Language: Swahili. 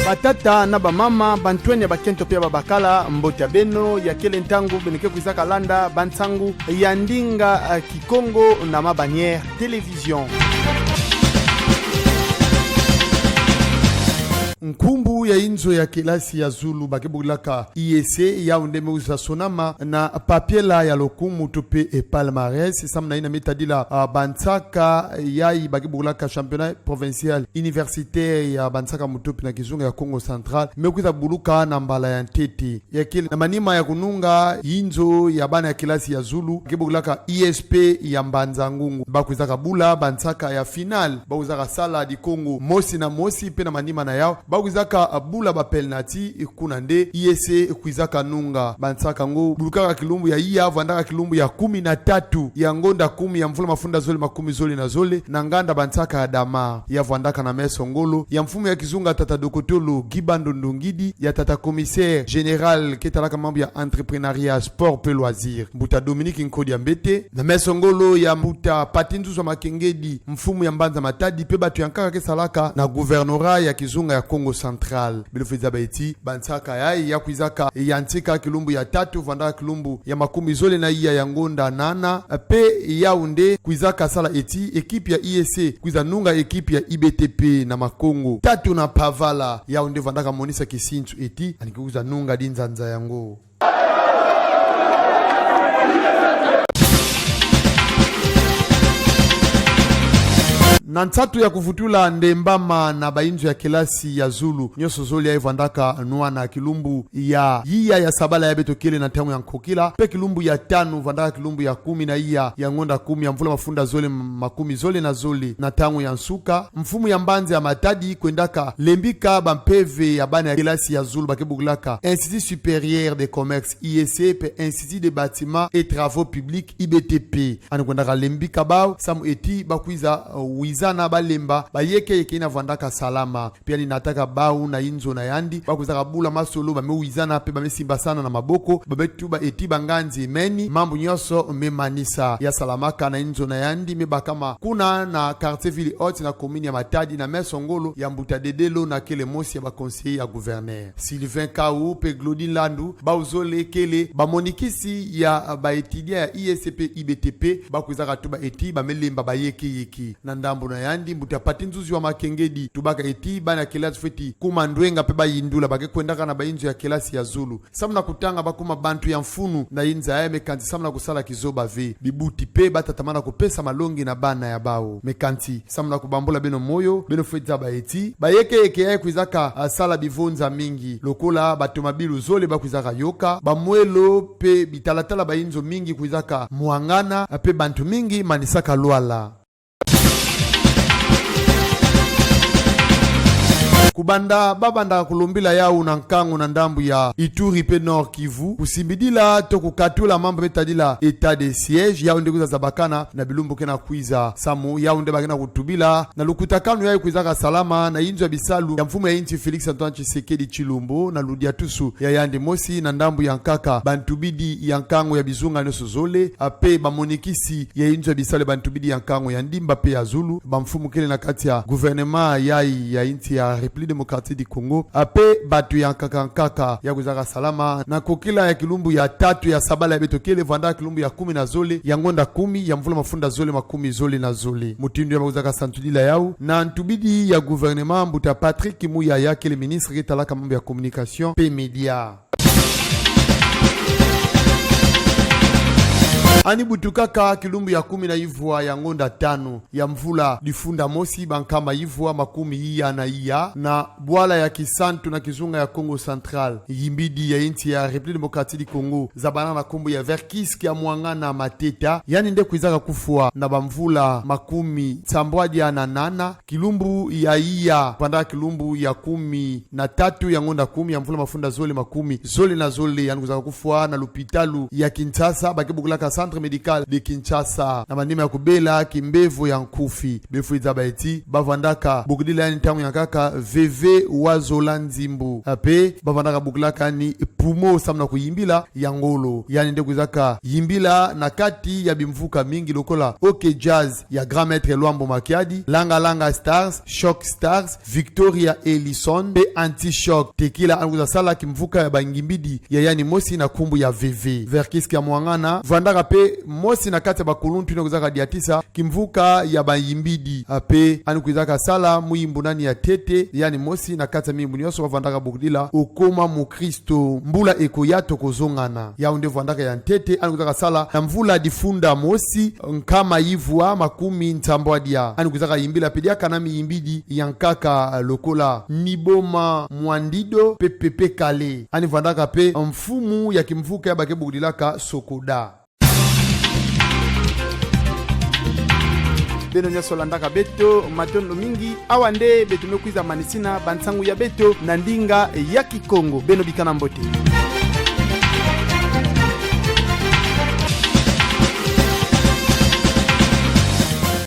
batata na bamama bantwenya bakento pia babakala mbota beno ya kele ntangu beneke kuizaka landa bantangu ya ndinga Kikongo na mabanière télévision. Nkumbu ya inzo ya kilasi ya Zulu bakibulaka IEC ya undeme usasonama na papiela ya lokumu tupe e palmarès samna ina metadila Bansaka ya bakibulaka championnat provincial universitaire ya Bansaka mutupi na kizunga ya Congo Central mekuza buluka na mbala ya nteti ya kile na manima ya kununga inzo ya bana ya kilasi ya Zulu bakibulaka ISP ya Mbanza Ngungu bakuzaka bula Bansaka ya final bakuzaka sala di Congo mosi na mosi pe na manima na yao bakuzaka abula ba penalty kuna nde IEC kuizaka nunga Bansaka ngo bulukaka kilumbu ya iya vandaka kilumbu ya 13 ya ngonda 10 ya mfula mafunda zole makumi zole na zole na nganda Bansaka ya dama ya vandaka na meso ngolo ya mfumu ya kizunga tata dokotolo Gibando Ndungidi ya tata commissaire général ketalaka mambo ya entrepreneuriat sport pe loisir mbuta Dominique Nkodi ya mbete na meso ngolo ya mbuta Patinduzo Makengedi mfumu ya Mbanza Matadi pe batu yankaka kesalaka na gouvernorat ya kizunga ya Congo Central bilufiza baiti Bansaka ya kuizaka ya ntika kilumbu ya 3 vandaka kilumbu ya makumi zole na iya ya ngonda nana pe Yaounde kuizaka sala eti ekipe ya IEC kuiza nunga ekipe ya IBTP na Makongo 3 na Pavala Yaounde vandaka Monisa Kisintu eti anikuza nunga dinzanza yango. Na ntatu ya kuvutula ndembama na bainzo ya kilasi ya Zulu nyoso zoli ya evandaka nuwa na kilumbu ya iya ya sabala ya betokele na tamu ya nkokila pe kilumbu ya 5 vandaka kilumbu ya 10 na iya ya ngonda 10 ya mvula mafunda zole makumi zole na zole na tamu ya nsuka mfumu ya Mbanze ya Matadi kwendaka lembika bampeve ya bana ya kilasi ya Zulu bakebugulaka Institut Supérieur de Commerce IEC pe Institut de Bâtiments et Travaux Publics IBTP anakwendaka lembika bao samu eti bakuiza na balemba bayeke yeke na vandaka salama pia ninataka bau na inzo na yandi bakuzaka bula masolo bameuizana pe bamesimba sana na maboko babetuba eti banganzi meni mambo nyoso memanisa ya salamaka na inzo na yandi mebakama kuna na quartier ville haute na commune ya Matadi na mesongolo ya Mbuta Dedelo na kele mosi ya baconseiller ya gouverneur Sylvain Kaou pe Glodine Landu bauzole kele bamonikisi ya baetudia ya ISP IBTP bakuzaka tuba eti bamelemba bayeke yeki na ndambo na yandi Mbuta Patinduzo wa Makengedi tubaka eti bana kilasi feti kuma ndwenga pe bayindula bake kwendaka na bayinzo ya kilasi ya Zulu samna kutanga bakuma bantu ya mfunu na inza ya mekanti samna kusala kizoba ve bibuti pe batatamana kupesa malongi na bana ya bao mekanti samna kubambula beno moyo beno feti ba eti bayeke ya kuizaka sala bivonza mingi lokola batumabilu zole bakuizaka yoka bamwelo pe bitalatala bayinzo mingi kuizaka muangana pe bantu mingi manisaka lwala. Kubanda babanda kulumbila yao na nkangu na ndambu ya Ituri pe Nord Kivu kusimbidila to kukatula mambo metadila etat de siège yao ndekuza zabakana na bilumbu kena kuiza samu yao ndebagena kutubila na lukutakanu yao kuizaka salama na inzo ya bisalu ya mfumu ya inchi Felix Antoine Tshisekedi Chilombo na ludia tusu ya yandi mosi na ndambu ya nkaka bantubidi ya nkangu ya bizunga neso zole ape bamonikisi ya inzo ya bisalu bantubidi ya nkangu ya ndimba pe ya Zulu bamfumu kele na kati ya gouvernement ya inchi ya République démocratique du Congo ape batu ya nkaka ya kuzaka salama na kokila ya kilumbu ya 3 ya sabala ya betokele vanda kilumbu ya 10 na zole ya ngonda 10 ya mvula mafunda zole makumi zole na zole mutindu ya kuzaka santudila yao na ntubidi ya gouvernement Mbuta Patrick Muya ya kele ministre ketalaka mambo ya communication pe media. Ani butukaka kilumbu ya 10 na ivua ya ngonda 5 ya mvula difunda mosi bankama ivua makumi iya na iya na bwala ya Kisantu na kizunga ya Congo Central yimbidi ya inti ya République démocratique du Congo zabana na kumbu ya Verkiski ya Mwangana Mateta yani nde kuizaka kufua na bamvula makumi tsambwaji ya nanana kilumbu ya iya panda kilumbu ya 13 ya ngonda 10 ya mvula mafunda zole makumi zole na zole yani kuzaka kufua na lupitalu ya Kinshasa bakibugulaka centre Centre Médical de Kinshasa na manima ya kubela kimbevu ya nkufi befu izabaiti bavandaka bukudila yani tamu ya kaka VV Wazola Nzimbu ape bavandaka bukilaka ni pumo samna kuyimbila ya ngolo yani nde kuzaka yimbila na kati ya bimvuka mingi lokola OK Jazz ya Grand Maître Luambo Makiadi, Langa Langa Stars, Shock Stars, Victoria Ellison pe Anti-Shock tekila anguza sala kimvuka ya bangimbidi ya yani mosi na kumbu ya VV Verkiski ya Mwangana vandaka pe mosi na kati ya bakuluntu ino kuzaka diatisa kimvuka ya bangimbidi ape anu kuzaka sala muimbu nani ya tete yani mosi na kati ya mimbu nyoso vandaka bukudila ukoma mukristo mbula ekoyato kozongana ya unde vandaka ya tete anu kuzaka sala na mvula difunda mosi nkama yivua makumi ntambwadia anu kuzaka yimbila pedia kanami yimbidi yankaka lokola niboma mwandido pepepe kale ani vandaka pe mfumu ya kimvuka ya bakebukudilaka sokoda beno nyaso landaka beto matondo mingi awande beto mekwiza manisina bansangu ya beto na ndinga ya Kikongo beno bikana mbote.